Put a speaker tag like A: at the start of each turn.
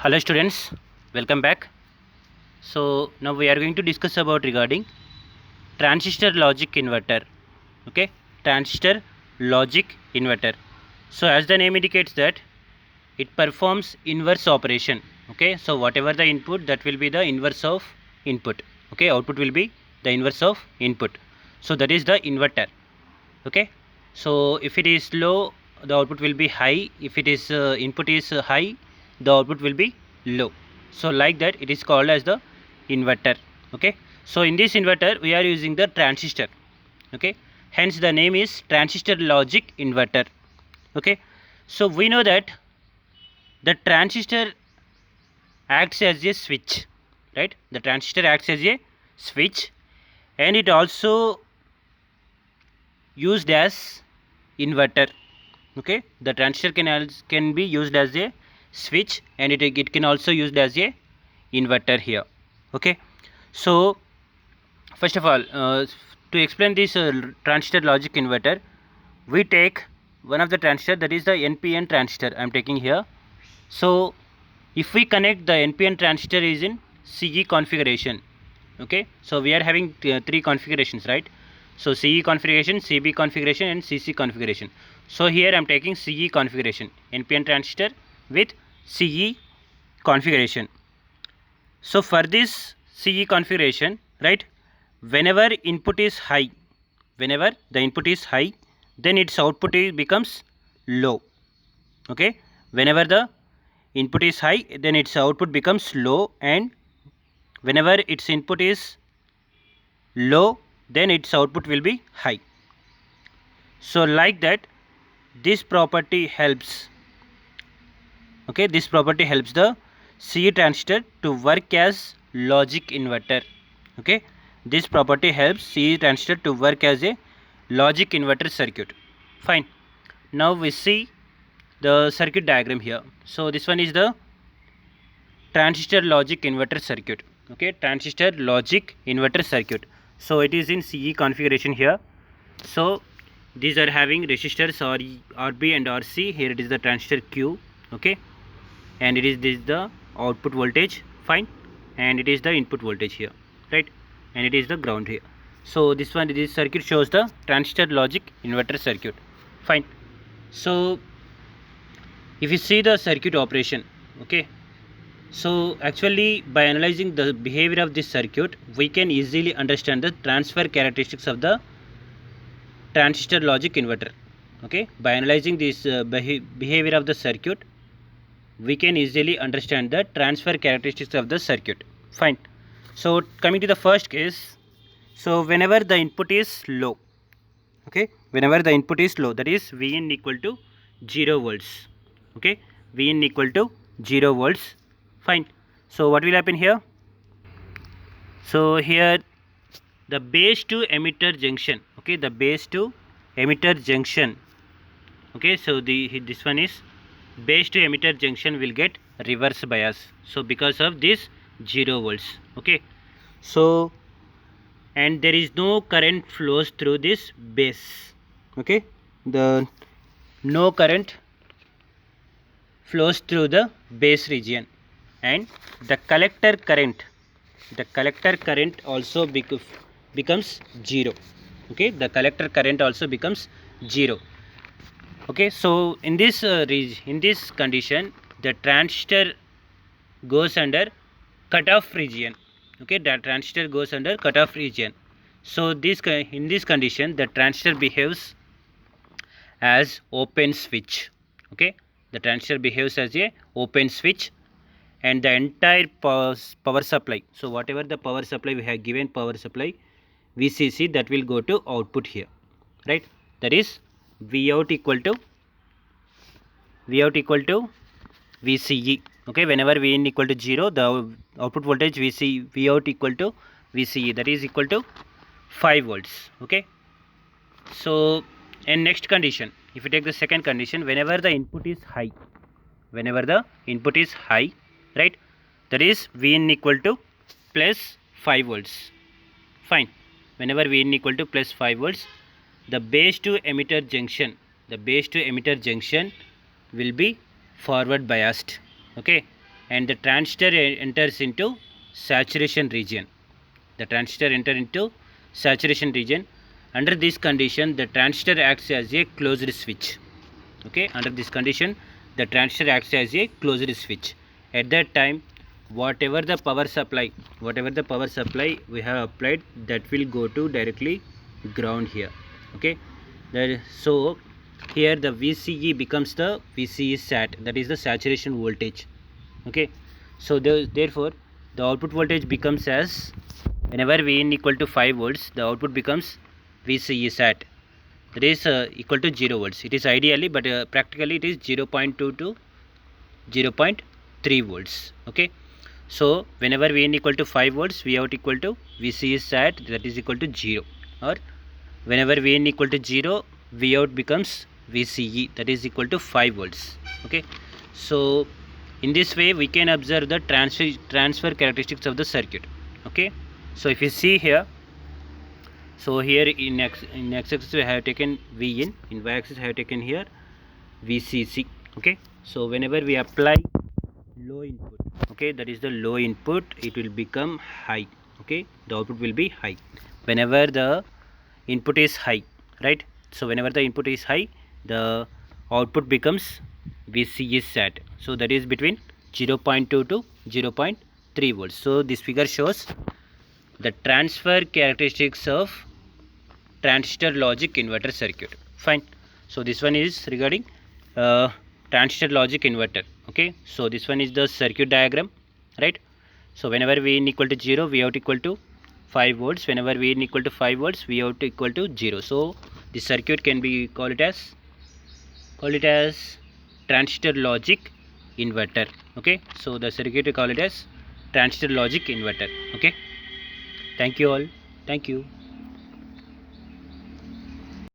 A: Hello students, welcome back. So now we are going to discuss about regarding transistor logic inverter. Okay, transistor logic inverter. So as the name indicates that it performs inverse operation. Okay, so whatever the input, that will be the inverse of input. Okay, output will be the inverse of input. So that is the inverter. Okay, so if it is low, the output will be high. If it is input is high, the output will be low. So like that, it is called as the inverter. Okay, so in this inverter we are using the transistor. Okay, hence the name is transistor logic inverter. Okay, so we know that the transistor acts as a switch, right? The transistor acts as a switch, and it also used as inverter. Okay, the transistor can be used as a switch, and it can also used as a inverter here. Okay, so first of all, to explain this transistor logic inverter, we take one of the transistor, that is the NPN transistor I am taking here. So if we connect the NPN transistor is in CE configuration. Okay, so we are having three configurations, right? So CE configuration, CB configuration, and CC configuration. So here I am taking CE configuration, NPN transistor with CE configuration. So for this CE configuration, right, whenever input is high, whenever the input is high, then its output becomes low. Okay, whenever the input is high, then its output becomes low, and whenever its input is low, then its output will be high. So like that, this property helps. Okay, this property helps the CE transistor to work as logic inverter. Okay, this property helps CE transistor to work as a logic inverter circuit. Fine. Now we see the circuit diagram here. So this one is the transistor logic inverter circuit. Okay, transistor logic inverter circuit. So it is in CE configuration here. So these are having resistors RB and RC. Here it is the transistor Q. Okay, and this is the output voltage. Fine, and it is the input voltage here, right? And it is the ground here. So this circuit shows the transistor logic inverter circuit. Fine. So if you see the circuit operation, okay, so actually by analyzing the behavior of this circuit, we can easily understand the transfer characteristics of the transistor logic inverter. Okay, by analyzing this behavior of the circuit, we can easily understand the transfer characteristics of the circuit. Fine. So coming to the first case, so whenever the input is low, okay, whenever the input is low, that is Vin equal to 0 volts. Okay, Vin equal to 0 volts. Fine. So what will happen here? So here the base to emitter junction. Okay, the base to emitter junction. Okay, so this one is base to emitter junction will get reverse bias. So because of this 0 volts. Okay, so and there is no current flows through this base. Okay, the no current flows through the base region, and the collector current also becomes 0. Okay, the collector current also becomes 0. Okay, so in this condition, the transistor goes under cutoff region. Okay, the transistor goes under cutoff region. So in this condition, the transistor behaves as open switch. Okay, the transistor behaves as a open switch, and the entire power supply, so whatever the power supply we have given, power supply VCC, that will go to output here, right? That is Vout equal to VCE. Okay, whenever Vin equal to 0, the output voltage Vout equal to VCE, that is equal to 5 volts. Okay, so in next condition, if you take the second condition, whenever the input is high, right, that is Vin equal to plus 5 volts. Fine. Whenever Vin equal to plus 5 volts, the base to emitter junction will be forward biased. Okay, and the transistor enters into saturation region. The transistor enters into saturation region. Under this condition, the transistor acts as a closed switch. Okay, under this condition, the transistor acts as a closed switch. At that time, whatever the power supply we have applied, that will go to directly ground here. Okay, so here the VCE becomes the VCE sat, that is the saturation voltage. Okay, so therefore the output voltage becomes as, whenever Vin equal to 5 volts, the output becomes VCE sat, that is equal to 0 volts. It is ideally, but practically it is 0.2 to 0.3 volts. Okay, so whenever Vin equal to 5 volts, Vout equal to VCE sat, that is equal to 0, or whenever Vin equal to 0, Vout becomes VCE, that is equal to 5 volts. Okay, so in this way we can observe the transfer characteristics of the circuit. Okay, so if you see here, so here in x-axis we have taken Vin, in y-axis I have taken here VCC. Okay, so whenever we apply low input, okay, that is the low input, it will become high. Okay, the output will be high whenever the input is high, right? So whenever the input is high, the output becomes VCE sat, so that is between 0.2 to 0.3 volts. So this figure shows the transfer characteristics of transistor logic inverter circuit. Fine, so this one is regarding transistor logic inverter. Okay, so this one is the circuit diagram, right? So whenever Vin equal to 0, Vout equal to 5 volts. Whenever Vin equal to 5 volts, Vout equal to 0. So the circuit can be called as transistor logic inverter. Okay, so the circuit we call it as transistor logic inverter. Okay, thank you all. Thank you.